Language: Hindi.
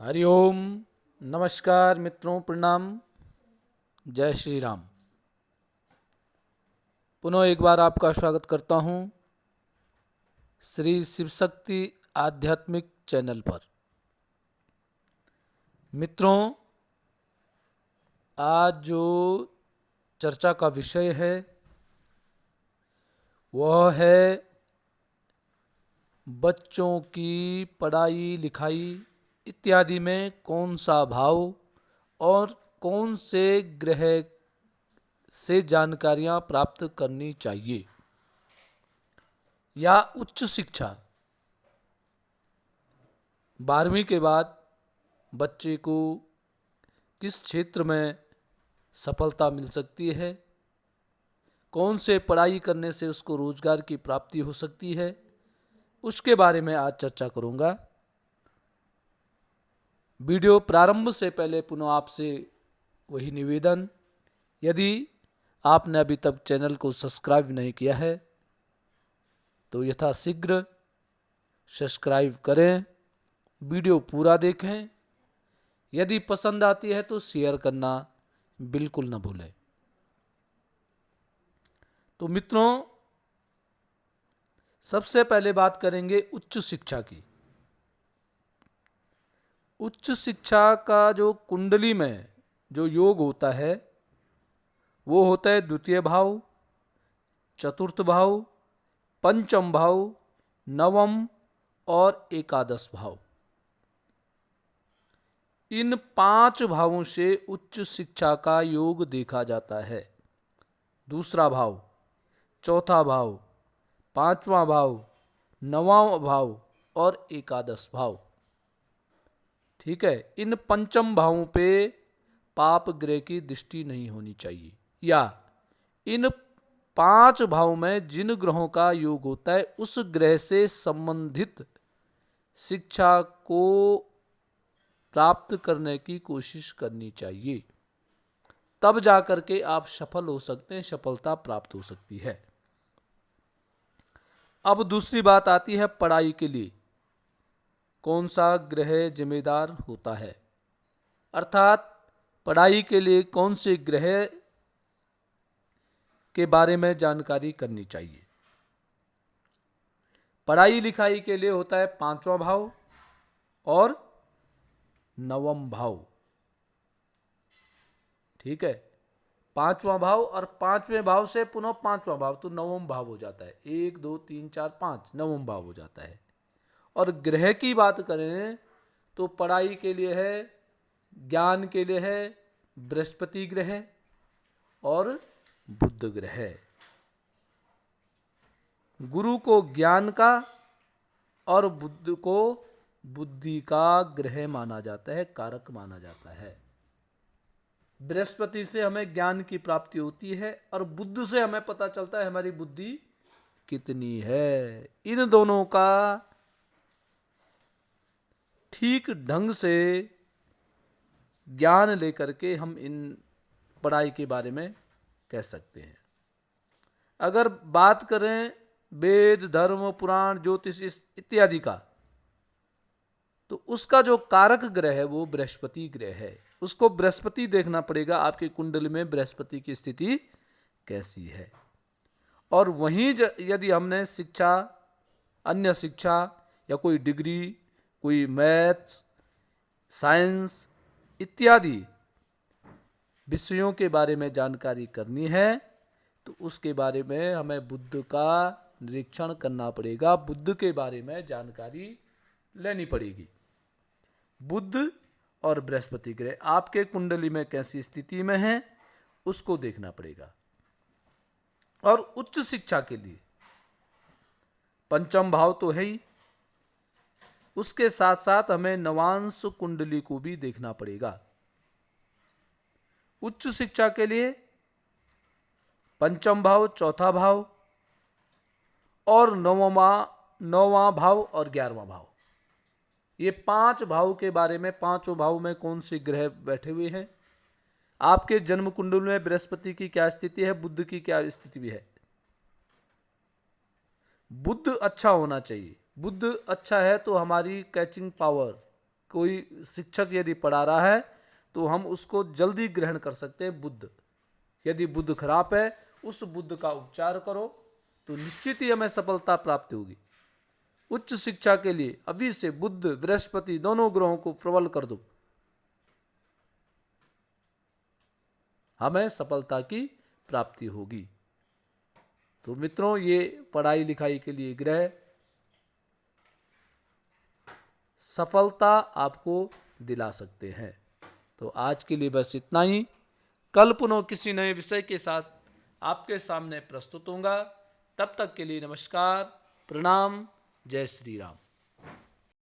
हरिओम। नमस्कार मित्रों, प्रणाम। जय श्री राम। पुनः एक बार आपका स्वागत करता हूँ श्री शिव शक्ति आध्यात्मिक चैनल पर। मित्रों, आज जो चर्चा का विषय है वह है बच्चों की पढ़ाई लिखाई इत्यादि में कौन सा भाव और कौन से ग्रह से जानकारियां प्राप्त करनी चाहिए, या उच्च शिक्षा 12वीं के बाद बच्चे को किस क्षेत्र में सफलता मिल सकती है, कौन से पढ़ाई करने से उसको रोजगार की प्राप्ति हो सकती है, उसके बारे में आज चर्चा करूंगा। वीडियो प्रारंभ से पहले पुनः आपसे वही निवेदन, यदि आपने अभी तक चैनल को सब्सक्राइब नहीं किया है तो यथाशीघ्र सब्सक्राइब करें, वीडियो पूरा देखें। यदि पसंद आती है तो शेयर करना बिल्कुल न भूलें। तो मित्रों, सबसे पहले बात करेंगे उच्च शिक्षा की। उच्च शिक्षा का जो कुंडली में जो योग होता है वो होता है द्वितीय भाव, चतुर्थ भाव, पंचम भाव, नवम और एकादश भाव। इन 5 भावों से उच्च शिक्षा का योग देखा जाता है। दूसरा भाव, चौथा भाव, पांचवा भाव, नवां भाव और एकादश भाव। ठीक है, इन पंचम भावों पे पाप ग्रह की दृष्टि नहीं होनी चाहिए, या इन 5 भावों में जिन ग्रहों का योग होता है उस ग्रह से संबंधित शिक्षा को प्राप्त करने की कोशिश करनी चाहिए, तब जाकर के आप सफल हो सकते हैं, सफलता प्राप्त हो सकती है। अब दूसरी बात आती है पढ़ाई के लिए कौन सा ग्रह जिम्मेदार होता है, अर्थात पढ़ाई के लिए कौन से ग्रह के बारे में जानकारी करनी चाहिए। पढ़ाई लिखाई के लिए होता है 5वां भाव और नवम भाव। ठीक है, 5वां भाव और 5वें भाव से पुनः 5वां भाव तो नवम भाव हो जाता है। 1 2 3 4 5 नवम भाव हो जाता है। और ग्रह की बात करें तो पढ़ाई के लिए है, ज्ञान के लिए है बृहस्पति ग्रह और बुध ग्रह। गुरु को ज्ञान का और बुध को बुद्धि का ग्रह माना जाता है, कारक माना जाता है। बृहस्पति से हमें ज्ञान की प्राप्ति होती है और बुध से हमें पता चलता है हमारी बुद्धि कितनी है। इन दोनों का ठीक ढंग से ज्ञान लेकर के हम इन पढ़ाई के बारे में कह सकते हैं। अगर बात करें वेद, धर्म, पुराण, ज्योतिष इत्यादि का, तो उसका जो कारक ग्रह है वो बृहस्पति ग्रह है। उसको बृहस्पति देखना पड़ेगा, आपके कुंडली में बृहस्पति की स्थिति कैसी है। और वहीं यदि हमने शिक्षा, अन्य शिक्षा या कोई डिग्री, कोई मैथ्स, साइंस इत्यादि विषयों के बारे में जानकारी करनी है तो उसके बारे में हमें बुध का निरीक्षण करना पड़ेगा, बुध के बारे में जानकारी लेनी पड़ेगी। बुध और बृहस्पति ग्रह आपके कुंडली में कैसी स्थिति में है उसको देखना पड़ेगा। और उच्च शिक्षा के लिए पंचम भाव तो है ही, उसके साथ साथ हमें नवांश कुंडली को भी देखना पड़ेगा। उच्च शिक्षा के लिए पंचम भाव, चौथा भाव और नौवां भाव और 11वां भाव, ये 5 भाव के बारे में, 5 भाव में कौन से ग्रह बैठे हुए हैं, आपके जन्म कुंडल में बृहस्पति की क्या स्थिति है, बुध की क्या स्थिति भी है। बुध अच्छा होना चाहिए। बुध अच्छा है तो हमारी कैचिंग पावर, कोई शिक्षक यदि पढ़ा रहा है तो हम उसको जल्दी ग्रहण कर सकते हैं बुद्ध। यदि बुद्ध खराब है, उस बुद्ध का उपचार करो तो निश्चित ही हमें सफलता प्राप्त होगी। उच्च शिक्षा के लिए अभी से बुद्ध बृहस्पति दोनों ग्रहों को प्रबल कर दो, हमें सफलता की प्राप्ति होगी। तो मित्रों, ये पढ़ाई लिखाई के लिए ग्रह सफलता आपको दिला सकते हैं। तो आज के लिए बस इतना ही। कल पुनः किसी नए विषय के साथ आपके सामने प्रस्तुत होऊंगा। तब तक के लिए नमस्कार, प्रणाम, जय श्री राम।